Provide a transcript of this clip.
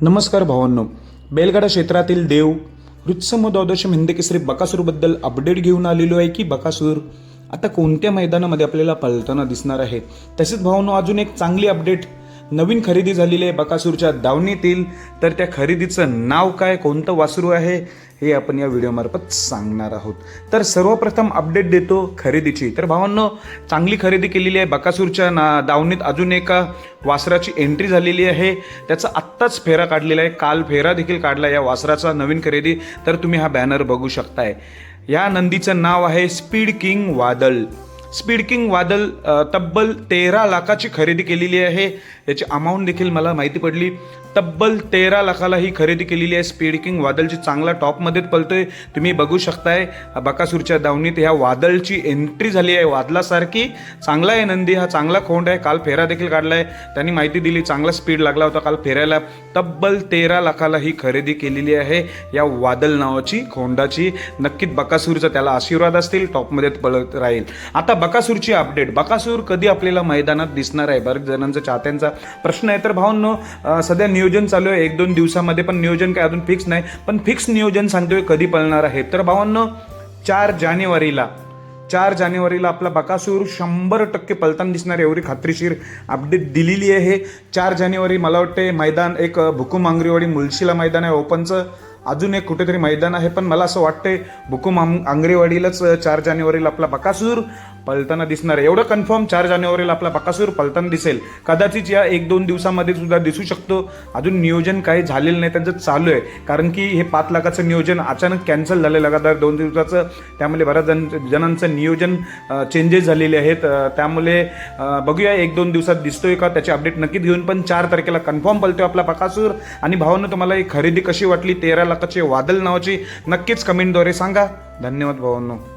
नमस्कार भावांनो, बैलगाडा क्षेत्रातील देव ऋत्सम द्वादश हिंदकेसरी बकासूरबद्दल अपडेट घेऊन आलेलो आहे की बकासूर आता कोणत्या मैदानामध्ये आपल्याला पळताना दिसणार आहे। तसेच भावांनो, अजून एक चांगली अपडेट, नवीन खरेदी झालेली आहे बकासूरच्या दावणीतील। तर त्या खरेदीचं नाव काय, कोणतं वासरू आहे हे आपण या व्हिडिओमार्फत सांगणार आहोत। तर सर्वप्रथम अपडेट देतो खरेदीची। तर भावांनो, चांगली खरेदी केलेली आहे बकासूरच्या दावणीत। अजून एका वासराची एंट्री झालेली आहे, त्याचा आत्ताच फेरा काढलेला आहे, काल फेरा देखील काढला या वासराचा। नवीन खरेदी, तर तुम्ही हा बॅनर बघू शकताय। या नंदीचं नाव आहे स्पीड किंग वादळ। स्पीड किंग वादळ तब्बल 13 लाखाची खरेदी केलेली आहे। याची अमाऊंट देखील मला माहिती पडली, तब्बल 13 लाखाला ही खरेदी केलेली आहे। स्पीड किंग वादळची चांगला टॉपमध्ये पळतोय, तुम्ही बघू शकताय। बकासूरच्या दावणीत ह्या वादळची एंट्री झाली आहे, वादळासारखी। चांगला आहे नंदी, हा चांगला खोंड आहे, काल फेरा देखील काढलाय, त्यांनी माहिती दिली, चांगला स्पीड लागला होता काल फेऱ्याला। तब्बल 13 लाखाला ही खरेदी केलेली आहे या वादळ नावाची खोंडाची। नक्कीच बकासूरचा त्याला आशीर्वाद असतील, टॉपमध्ये पळत राहील। आता बकासूरची अपडेट, बकासूर कधी आपल्याला मैदानात दिसणार आहे, बऱ्याच जणांचा चाहत्यांचा प्रश्न आहे। तर भावांनो, सध्या नियोजन चालू आहे 1-2 दिवसामध्ये, पण नियोजन काय अजून फिक्स नाही, पण फिक्स नियोजन सांगतोय कधी पळणार आहे। तर भावांनो, 4 जानेवारीला आपला बकासूर 100% पळताना दिसणार, एवढी खात्रीशीर अपडेट दिलेली आहे। 4 जानेवारी मला वाटते मैदान एक भुकुम आंगरेवाडी मुळशीला मैदान आहे ओपनचं, अजून एक कुठेतरी मैदान आहे, पण मला असं वाटतंय भुकुम आंगरेवाडीलाच 4 जानेवारीला आपला बकासूर पळताना दिसणार आहे। एवढं कन्फर्म 4 जानेवारीला आपला बकासूर पळताना दिसेल। कदाचित या 1-2 दिवसामध्ये सुद्धा दिसू शकतो, अजून नियोजन काही झालेलं नाही, त्यांचं चालू आहे। कारण की हे 5 लाखाचं नियोजन अचानक कॅन्सल झालं लगातार 2 दिवसाचं, त्यामुळे बऱ्याच जणांचं नियोजन चेंजेस झालेले आहेत। त्यामुळे बघूया 1-2 दिवसात दिसतोय का, त्याची अपडेट नक्कीच घेऊन। पण 4 तारखेला कन्फर्म पळतोय आपला बकासूर। आणि भावांनो, तुम्हाला ही खरेदी कशी वाटली 13 लाखाची वादळ नावाची, नक्कीच कमेंटद्वारे सांगा। धन्यवाद भावांनो।